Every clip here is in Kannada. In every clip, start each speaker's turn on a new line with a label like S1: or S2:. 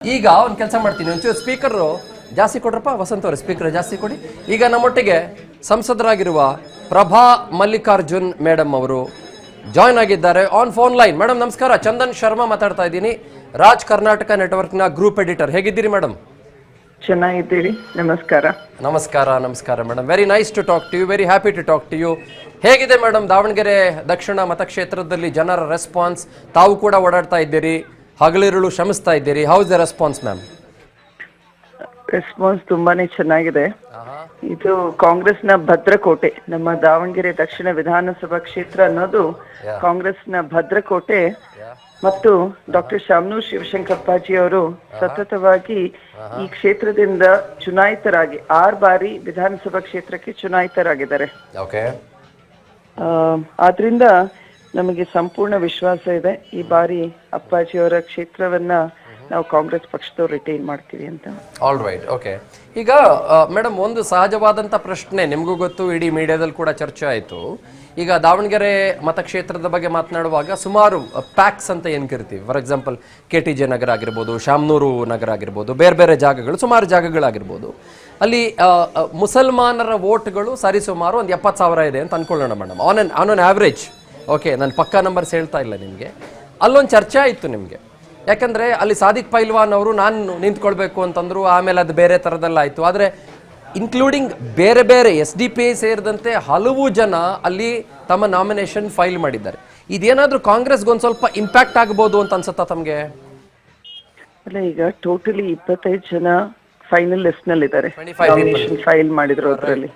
S1: ಈಗ ಒಂದು ಕೆಲಸ ಮಾಡ್ತೀನಿ, ಒಂಚೂರು ಸ್ಪೀಕರು ಜಾಸ್ತಿ ಕೊಡ್ರಪ್ಪ, ವಸಂತ ಅವರು ಸ್ಪೀಕರ್ ಜಾಸ್ತಿ ಕೊಡಿ. ಈಗ ನಮ್ಮೊಟ್ಟಿಗೆ ಸಂಸದರಾಗಿರುವ ಪ್ರಭಾ ಮಲ್ಲಿಕಾರ್ಜುನ್ ಮೇಡಮ್ ಅವರು ಜಾಯ್ನ್ ಆಗಿದ್ದಾರೆ ಆನ್ ಫೋನ್ ಲೈನ್. ಮೇಡಮ್ ನಮಸ್ಕಾರ, ಚಂದನ್ ಶರ್ಮಾ ಮಾತಾಡ್ತಾ ಇದ್ದೀನಿ, ರಾಜ್ ಕರ್ನಾಟಕ ನೆಟ್ವರ್ಕ್ನ ಗ್ರೂಪ್ ಎಡಿಟರ್. ಹೇಗಿದ್ದೀರಿ ಮೇಡಮ್?
S2: ಚೆನ್ನಾಗಿದ್ದೀರಿ, ನಮಸ್ಕಾರ.
S1: ನಮಸ್ಕಾರ ನಮಸ್ಕಾರ madam, very nice to talk to you, very happy to talk to you. ಹೇಗಿದೆ ಮೇಡಮ್ ದಾವಣಗೆರೆ ದಕ್ಷಿಣ ಮತಕ್ಷೇತ್ರದಲ್ಲಿ ಜನರ ರೆಸ್ಪಾನ್ಸ್? ತಾವು ಕೂಡ ಓಡಾಡ್ತಾ ಇದ್ದೀರಿ, ಹಗಲಿರುಳು ಶ್ರಮಿಸ್ತಾ ಇದ್ದೀರಿ. How is the response ma'am?
S2: Response ತುಂಬಾನೇ ಚೆನ್ನಾಗಿದೆ. ಇದು ಕಾಂಗ್ರೆಸ್ನ ಭದ್ರಕೋಟೆ, ನಮ್ಮ ದಾವಣಗೆರೆ ದಕ್ಷಿಣ ವಿಧಾನಸಭಾ ಕ್ಷೇತ್ರ ಅನ್ನೋದು ಕಾಂಗ್ರೆಸ್ನ ಭದ್ರಕೋಟೆ. ಮತ್ತು ಡಾಕ್ಟರ್ ಶಾಮನೂರ್ ಶಿವಶಂಕರಪ್ಪಾಜಿ ಅವರು ಸತತವಾಗಿ ಈ ಕ್ಷೇತ್ರದಿಂದ ಚುನಾಯಿತರಾಗಿ 6 ಬಾರಿ ವಿಧಾನಸಭಾ ಕ್ಷೇತ್ರಕ್ಕೆ ಚುನಾಯಿತರಾಗಿದ್ದಾರೆ. ಆದ್ರಿಂದ ನಮಗೆ ಸಂಪೂರ್ಣ ವಿಶ್ವಾಸ ಇದೆ, ಈ ಬಾರಿ ಅಪ್ಪಾಜಿಯವರ ಕ್ಷೇತ್ರವನ್ನ ನಾವು ಕಾಂಗ್ರೆಸ್ ಪಕ್ಷದವ್ರು ರಿಟೈನ್ ಮಾಡ್ತೀವಿ ಅಂತ.
S1: All right, okay. ಈಗ ಮೇಡಮ್, ಒಂದು ಸಹಜವಾದಂಥ ಪ್ರಶ್ನೆ, ನಿಮಗೂ ಗೊತ್ತು, ಇಡೀ ಮೀಡಿಯಾದಲ್ಲಿ ಕೂಡ ಚರ್ಚೆ ಆಯಿತು. ಈಗ ದಾವಣಗೆರೆ ಮತಕ್ಷೇತ್ರದ ಬಗ್ಗೆ ಮಾತನಾಡುವಾಗ ಸುಮಾರು ಪ್ಯಾಕ್ಸ್ ಅಂತ ಏನು ಕರಿತೀವಿ, ಫಾರ್ ಎಕ್ಸಾಂಪಲ್ KTJ ನಗರ ಆಗಿರ್ಬೋದು, ಶಾಮನೂರು ನಗರ ಆಗಿರ್ಬೋದು, ಬೇರೆ ಬೇರೆ ಜಾಗಗಳು, ಸುಮಾರು ಜಾಗಗಳಾಗಿರ್ಬೋದು, ಅಲ್ಲಿ ಮುಸಲ್ಮಾನರ ವೋಟ್ಗಳು ಸರಿಸುಮಾರು ಒಂದು 70,000 ಇದೆ ಅಂತ ಅನ್ಕೊಳ್ಳೋಣ madam, on an average. Okay, ನಾನು ಪಕ್ಕಾ ನಂಬರ್ಸ್ ಹೇಳ್ತಾ ಇಲ್ಲ ನಿಮಗೆ. ಅಲ್ಲೊಂದು ಚರ್ಚೆ ಆಯಿತು ನಿಮಗೆ, ಯಾಕಂದರೆ ಅಲ್ಲಿ ಸಾದಿಕ್ ಪೈಲ್ವಾನ್ ಅವರು ನಾನು ನಿಂತ್ಕೊಳ್ಬೇಕು ಅಂತಂದರು, ಆಮೇಲೆ ಅದು ಬೇರೆ ಥರದೆಲ್ಲ ಆಯಿತು. ಆದರೆ ಇನ್ಕ್ಲೂಡಿಂಗ್ ಬೇರೆ ಬೇರೆ SDP ಸೇರಿದಂತೆ ಹಲವು ಜನ ಅಲ್ಲಿ ತಮ್ಮ ನಾಮಿನೇಷನ್ ಫೈಲ್ ಮಾಡಿದ್ದಾರೆ. ಇದೇನಾದರೂ ಕಾಂಗ್ರೆಸ್ಗೆ ಒಂದು ಸ್ವಲ್ಪ ಇಂಪ್ಯಾಕ್ಟ್ ಆಗ್ಬೋದು ಅಂತ ಅನ್ಸುತ್ತಾ ತಮಗೆ?
S2: ಅಲ್ಲ, ಈಗ ಟೋಟಲಿ 25 ಜನ ಫೈನಲ್ ಲಿಸ್ಟ್ ನಲ್ಲಿ ಇದ್ದಾರೆ, ನಾಮಿನೇಷನ್ ಫೈಲ್ ಮಾಡಿದ್ರು. ಅದರಲ್ಲಿ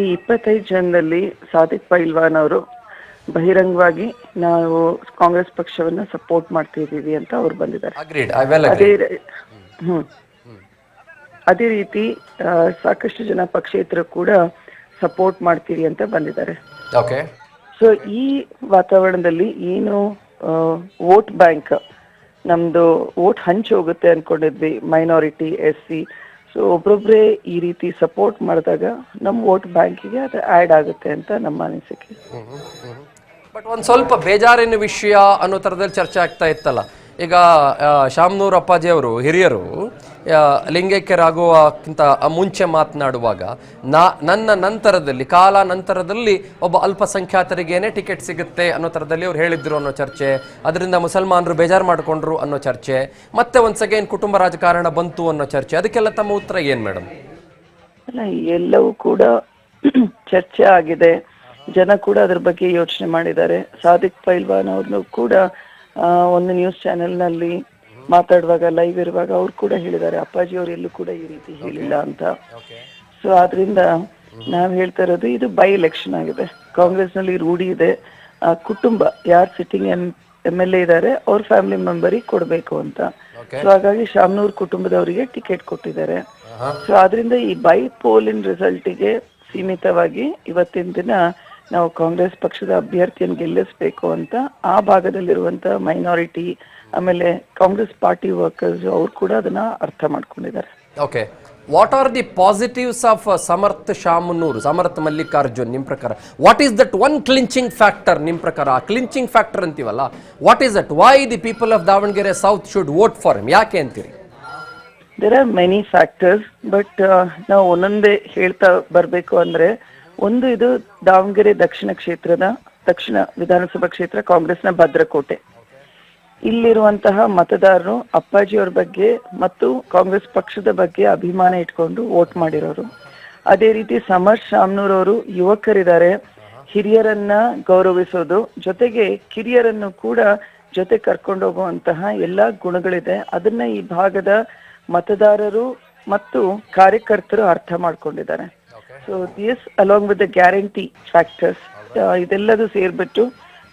S2: ಈ 25 ಜನದಲ್ಲಿ ಸಾದಿಕ್ ಪೈಲ್ವಾನ್ ಅವರು ಬಹಿರಂಗವಾಗಿ ನಾವು ಕಾಂಗ್ರೆಸ್ ಪಕ್ಷವನ್ನ ಸಪೋರ್ಟ್ ಮಾಡ್ತಿದ್ದೀವಿ ಅಂತ ಅವ್ರು ಬಂದಿದ್ದಾರೆ. ಅದೇ ರೀತಿ ಸಾಕಷ್ಟು ಜನ ಪಕ್ಷೇತರ ಕೂಡ ಸಪೋರ್ಟ್ ಮಾಡ್ತೀವಿ ಅಂತ ಬಂದಿದ್ದಾರೆ. ಸೊ ಈ ವಾತಾವರಣದಲ್ಲಿ ಏನು ವೋಟ್ ಬ್ಯಾಂಕ್ ನಮ್ದು ವೋಟ್ ಹಂಚಿ ಹೋಗುತ್ತೆ ಅನ್ಕೊಂಡಿದ್ವಿ, ಮೈನಾರಿಟಿ, SC. ಸೊ ಒಬ್ಬೊಬ್ಬರೇ ಈ ರೀತಿ ಸಪೋರ್ಟ್ ಮಾಡಿದಾಗ ನಮ್ಮ ವೋಟ್ ಬ್ಯಾಂಕಿಗೆ ಅದು ಆ್ಯಡ್ ಆಗುತ್ತೆ ಅಂತ ನಮ್ಮ ಅನಿಸಿಕೆ.
S1: ಬಟ್ ಒಂದು ಸ್ವಲ್ಪ ಬೇಜಾರಿನ ವಿಷಯ ಅನ್ನೋ ಥರದಲ್ಲಿ ಚರ್ಚೆ ಆಗ್ತಾ ಇತ್ತಲ್ಲ. ಈಗ ಶಾಮನೂರ್ ಅಪ್ಪಾಜಿ ಅವರು ಹಿರಿಯರು ಲಿಂಗೈಕ್ಯರಾಗುವಕ್ಕಿಂತ ಮುಂಚೆ ಮಾತನಾಡುವಾಗ ನನ್ನ ನಂತರದಲ್ಲಿ, ಕಾಲ ನಂತರದಲ್ಲಿ ಒಬ್ಬ ಅಲ್ಪಸಂಖ್ಯಾತರಿಗೇನೆ ಟಿಕೆಟ್ ಸಿಗುತ್ತೆ ಅನ್ನೋ ಥರದಲ್ಲಿ ಅವ್ರು ಹೇಳಿದ್ರು ಅನ್ನೋ ಚರ್ಚೆ, ಅದರಿಂದ ಮುಸಲ್ಮಾನರು ಬೇಜಾರು ಮಾಡಿಕೊಂಡ್ರು ಅನ್ನೋ ಚರ್ಚೆ, ಮತ್ತೆ ಒಂದ್ಸ್ ಅಗೇನ್ ಕುಟುಂಬ ರಾಜಕಾರಣ ಬಂತು ಅನ್ನೋ ಚರ್ಚೆ. ಅದಕ್ಕೆಲ್ಲ ತಮ್ಮ ಉತ್ತರ ಏನು ಮೇಡಮ್?
S2: ಅಲ್ಲ, ಎಲ್ಲವೂ ಕೂಡ ಚರ್ಚೆ ಆಗಿದೆ, ಜನ ಕೂಡ ಅದ್ರ ಬಗ್ಗೆ ಯೋಚನೆ ಮಾಡಿದ್ದಾರೆ. ಸಾದಿಕ್ ಪೈಲ್ವಾನ್ ಅವ್ರನ್ನು ಕೂಡ ಒಂದು ನ್ಯೂಸ್ ಚಾನೆಲ್ ನಲ್ಲಿ ಮಾತಾಡುವಾಗ, ಲೈವ್ ಇರುವಾಗ ಅವ್ರು ಕೂಡ ಹೇಳಿದ್ದಾರೆ, ಅಪ್ಪಾಜಿ ಅವರು ಎಲ್ಲೂ ಕೂಡ ಈ ರೀತಿ ಹೇಳಿಲ್ಲ ಅಂತ. ಸೊ ಆದ್ರಿಂದ ನಾವ್ ಹೇಳ್ತಾ ಇರೋದು, ಇದು ಬೈ ಎಲೆಕ್ಷನ್ ಆಗಿದೆ. ಕಾಂಗ್ರೆಸ್ ನಲ್ಲಿ ರೂಢಿ ಇದೆ, ಕುಟುಂಬ ಯಾರು ಸಿಟ್ಟಿಂಗ್ MLA ಇದ್ದಾರೆ ಅವ್ರ ಫ್ಯಾಮಿಲಿ ಮೆಂಬರಿಗೆ ಕೊಡ್ಬೇಕು ಅಂತ. ಸೊ ಹಾಗಾಗಿ ಶಾಮನೂರ್ ಕುಟುಂಬದವರಿಗೆ ಟಿಕೆಟ್ ಕೊಟ್ಟಿದ್ದಾರೆ. ಸೊ ಆದ್ರಿಂದ ಈ ಬೈ ಪೋಲಿನ್ ರಿಸಲ್ಟಿಗೆ ಸೀಮಿತವಾಗಿ ಇವತ್ತಿನ ದಿನ ನಾವು ಕಾಂಗ್ರೆಸ್ ಪಕ್ಷದ ಅಭ್ಯರ್ಥಿಯನ್ನು ಗೆಲ್ಲಿಸಬೇಕು ಅಂತ ಆ ಭಾಗದಲ್ಲಿರುವಂತ ಮೈನಾರಿಟಿ, ಆಮೇಲೆ ಕಾಂಗ್ರೆಸ್ ಪಾರ್ಟಿ ವರ್ಕರ್ಸ್ ಅವ್ರು ಕೂಡ ಅದನ್ನ ಅರ್ಥ ಮಾಡ್ಕೊಂಡಿದ್ದಾರೆ.
S1: Okay, what are the positives of Samarth Mallikarjun ನಿಮ್ಮ ಪ್ರಕಾರ? What is that one clinching factor ನಿಮ್ಮ ಪ್ರಕಾರ? ಆ ಕ್ಲಿಂಚಿಂಗ್ ಫ್ಯಾಕ್ಟರ್ ಅಂತೀವಲ್ಲ, what is that? Why the people of Davanagere south should vote for him? ಯಾಕೆ ಅಂತೀರಿ?
S2: There are many factors, but ನಾವು ಒಂದೊಂದೇ ಹೇಳ್ತಾ ಬರಬೇಕು ಅಂದ್ರೆ, ಒಂದು, ಇದು ದಾವಣಗೆರೆ ದಕ್ಷಿಣ ವಿಧಾನಸಭಾ ಕ್ಷೇತ್ರ ಕಾಂಗ್ರೆಸ್ನ ಭದ್ರಕೋಟೆ. ಇಲ್ಲಿರುವಂತಹ ಮತದಾರರು ಅಪ್ಪಾಜಿಯವ್ರ ಬಗ್ಗೆ ಮತ್ತು ಕಾಂಗ್ರೆಸ್ ಪಕ್ಷದ ಬಗ್ಗೆ ಅಭಿಮಾನ ಇಟ್ಕೊಂಡು ವೋಟ್ ಮಾಡಿರೋರು. ಅದೇ ರೀತಿ ಸಮರ್ ಶಾಮನೂರ್ ಅವರು ಯುವಕರಿದ್ದಾರೆ, ಹಿರಿಯರನ್ನ ಗೌರವಿಸೋದು ಜೊತೆಗೆ ಕಿರಿಯರನ್ನು ಕೂಡ ಜೊತೆ ಕರ್ಕೊಂಡು ಹೋಗುವಂತಹ ಎಲ್ಲಾ ಗುಣಗಳಿದೆ. ಅದನ್ನ ಈ ಭಾಗದ ಮತದಾರರು ಮತ್ತು ಕಾರ್ಯಕರ್ತರು ಅರ್ಥ ಮಾಡ್ಕೊಂಡಿದ್ದಾರೆ. So this along with the guarantee factors, ಇದೆಲ್ಲದೂ ಸೇರ್ಬಿಟ್ಟು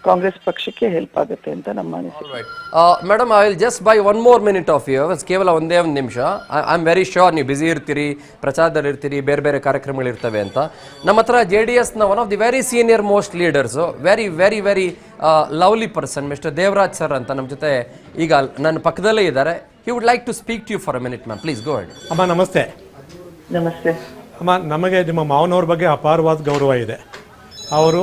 S2: ಕಾಂಗ್ರೆಸ್ ಪಕ್ಷಕ್ಕೆ ಹೆಲ್ಪ್ ಆಗುತ್ತೆ ಅಂತ ನಮ್ಮ ಅನಿಸಿಕೆ.
S1: Madam, I will just buy 1 more minute of you, ಕೇವಲ ಒಂದೇ ಒಂದು ನಿಮಿಷ. ಐ ಆಮ್ ವೆರಿ ಶೋರ್ ನೀವು ಬ್ಯುಸಿ ಇರ್ತೀರಿ, ಪ್ರಚಾರದಲ್ಲಿ ಇರ್ತೀರಿ, ಬೇರೆ ಬೇರೆ ಕಾರ್ಯಕ್ರಮಗಳಿರ್ತವೆ ಅಂತ. ನಮ್ಮ ಹತ್ರ JDSನ one of the very senior most leaders, very very very lovely person, mister Devaraj sir ಅಂತ ನಮ್ಮ ಜೊತೆ ಈಗ ನನ್ನ ಪಕ್ಕದಲ್ಲೇ ಇದ್ದಾರೆ. He would like to speak to you for a minute ma'am, please go ahead.
S3: ಅಮ್ಮ ನಮಸ್ತೆ.
S2: ನಮಸ್ತೆ
S3: ಅಮ್ಮ, ನಮಗೆ ನಿಮ್ಮ ಮಾವನವ್ರ ಬಗ್ಗೆ ಅಪಾರವಾದ ಗೌರವ ಇದೆ. ಅವರು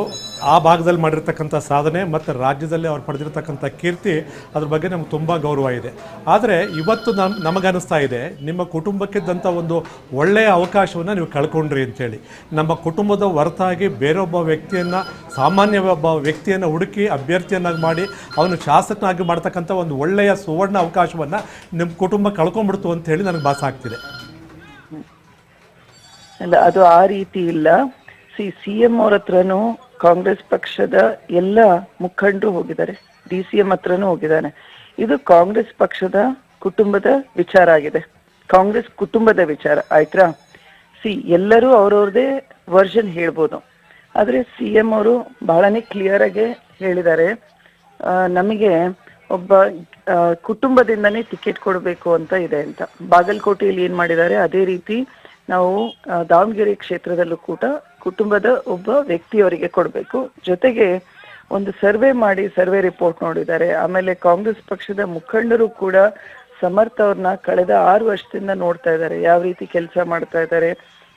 S3: ಆ ಭಾಗದಲ್ಲಿ ಮಾಡಿರ್ತಕ್ಕಂಥ ಸಾಧನೆ ಮತ್ತು ರಾಜ್ಯದಲ್ಲಿ ಅವ್ರು ಪಡೆದಿರ್ತಕ್ಕಂಥ ಕೀರ್ತಿ ಅದ್ರ ಬಗ್ಗೆ ನಮ್ಗೆ ತುಂಬ ಗೌರವ ಇದೆ. ಆದರೆ ಇವತ್ತು ನಮಗನ್ನಿಸ್ತಾ ಇದೆ ನಿಮ್ಮ ಕುಟುಂಬಕ್ಕಿದ್ದಂಥ ಒಂದು ಒಳ್ಳೆಯ ಅವಕಾಶವನ್ನು ನೀವು ಕಳ್ಕೊಂಡ್ರಿ ಅಂತೇಳಿ. ನಮ್ಮ ಕುಟುಂಬದ ಹೊರತಾಗಿ ಬೇರೊಬ್ಬ ವ್ಯಕ್ತಿಯನ್ನು, ಸಾಮಾನ್ಯ ಒಬ್ಬ ವ್ಯಕ್ತಿಯನ್ನು ಹುಡುಕಿ ಅಭ್ಯರ್ಥಿಯನ್ನಾಗಿ ಮಾಡಿ ಅವನು ಶಾಸಕನಾಗಿ ಮಾಡ್ತಕ್ಕಂಥ ಒಂದು ಒಳ್ಳೆಯ ಸುವರ್ಣ ಅವಕಾಶವನ್ನು ನಿಮ್ಮ ಕುಟುಂಬ ಕಳ್ಕೊಂಡ್ಬಿಡ್ತು ಅಂತ ಹೇಳಿ ನನಗೆ ಭಾಸ ಆಗ್ತಿದೆ.
S2: ಅಲ್ಲ, ಅದು ಆ ರೀತಿ ಇಲ್ಲ. CM ಅವ್ರ ಹತ್ರನೂ ಕಾಂಗ್ರೆಸ್ ಪಕ್ಷದ ಎಲ್ಲ ಮುಖಂಡರು ಹೋಗಿದ್ದಾರೆ, DCM ಹತ್ರನೂ ಹೋಗಿದ್ದಾನೆ. ಇದು ಕಾಂಗ್ರೆಸ್ ಪಕ್ಷದ ಕುಟುಂಬದ ವಿಚಾರ ಆಗಿದೆ, ಕಾಂಗ್ರೆಸ್ ಕುಟುಂಬದ ವಿಚಾರ ಆಯ್ತಾ. ಎಲ್ಲರೂ ಅವ್ರವ್ರದೇ ವರ್ಷನ್ ಹೇಳ್ಬೋದು, ಆದ್ರೆ CM ಅವರು ಬಹಳನೇ ಕ್ಲಿಯರ್ ಆಗಿ ಹೇಳಿದ್ದಾರೆ, ನಮಗೆ ಒಬ್ಬ ಕುಟುಂಬದಿಂದನೇ ಟಿಕೆಟ್ ಕೊಡಬೇಕು ಅಂತ ಇದೆ ಅಂತ. ಬಾಗಲಕೋಟೆಯಲ್ಲಿ ಏನ್ ಮಾಡಿದ್ದಾರೆ ಅದೇ ರೀತಿ ನಾವು ದಾವಣಗೆರೆ ಕ್ಷೇತ್ರದಲ್ಲೂ ಕೂಡ ಕುಟುಂಬದ ಒಬ್ಬ ವ್ಯಕ್ತಿಯವರಿಗೆ ಕೊಡಬೇಕು. ಜೊತೆಗೆ ಒಂದು ಸರ್ವೆ ಮಾಡಿ ಸರ್ವೆ ರಿಪೋರ್ಟ್ ನೋಡಿದ್ದಾರೆ. ಆಮೇಲೆ ಕಾಂಗ್ರೆಸ್ ಪಕ್ಷದ ಮುಖಂಡರು ಕೂಡ ಸಮರ್ಥ ಅವ್ರನ್ನ ಕಳೆದ 6 ವರ್ಷದಿಂದ ನೋಡ್ತಾ ಇದ್ದಾರೆ, ಯಾವ ರೀತಿ ಕೆಲಸ ಮಾಡ್ತಾ ಇದ್ದಾರೆ,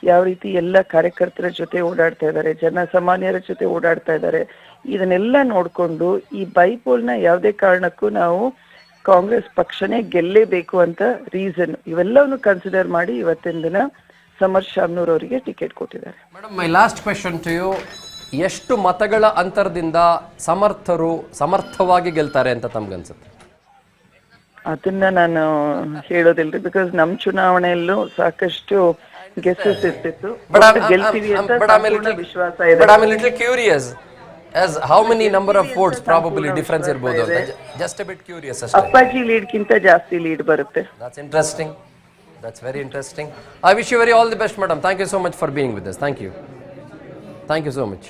S2: ಯಾವ ರೀತಿ ಎಲ್ಲ ಕಾರ್ಯಕರ್ತರ ಜೊತೆ ಓಡಾಡ್ತಾ ಇದ್ದಾರೆ, ಜನಸಾಮಾನ್ಯರ ಜೊತೆ ಓಡಾಡ್ತಾ ಇದ್ದಾರೆ. ಇದನ್ನೆಲ್ಲ ನೋಡ್ಕೊಂಡು ಈ ಬೈಪೋಲ್ನ ಯಾವುದೇ ಕಾರಣಕ್ಕೂ ನಾವು ಕಾಂಗ್ರೆಸ್ ಪಕ್ಷನೇ ಗೆಲ್ಲೇಬೇಕು ಅಂತ ರೀಸನ್ ಇವೆಲ್ಲವನ್ನು ಕನ್ಸಿಡರ್ ಮಾಡಿ ಇವತ್ತಿನ ದಿನ ಸಮರ್ ಶಾಮ್ನೂರ್ ಅವರಿಗೆ ಟಿಕೆಟ್ ಕೊಟ್ಟಿದ್ದಾರೆ.
S1: Madam, my last question to you, ಎಷ್ಟು ಮತಗಳ ಅಂತರದಿಂದ ಸಮರ್ಥವಾಗಿ ಗೆಲ್ತಾರೆ ಅಂತ ತಮ್ಗನ್ಸುತ್ತೆ?
S2: ಅದನ್ನ ನಾನು ಹೇಳೋದಿಲ್ರಿ, ಬಿಕಾಸ್ ನಮ್ ಚುನಾವಣೆಯಲ್ಲೂ ಸಾಕಷ್ಟು ಗೆಸಸ್ ಇರ್ತಿತ್ತು. ಗೆಲ್ತೀವಿ ಅಂತ ಸಂಪೂರ್ಣ ವಿಶ್ವಾಸ ಇದೆ.
S1: But I'm a little curious as how many number of votes probably difference ಇರಬಹುದು ಅಂತ. Just a bit curious ಅಷ್ಟೇ.
S2: ಅಪ್ಪಾಜಿ ಲೀಡ್ ಗಿಂತ ಜಾಸ್ತಿ ಲೀಡ್ ಬರುತ್ತೆ.
S1: That's interesting. That's very interesting. I wish you all the best, madam. Thank you so much for being with us. Thank you. Thank you so much.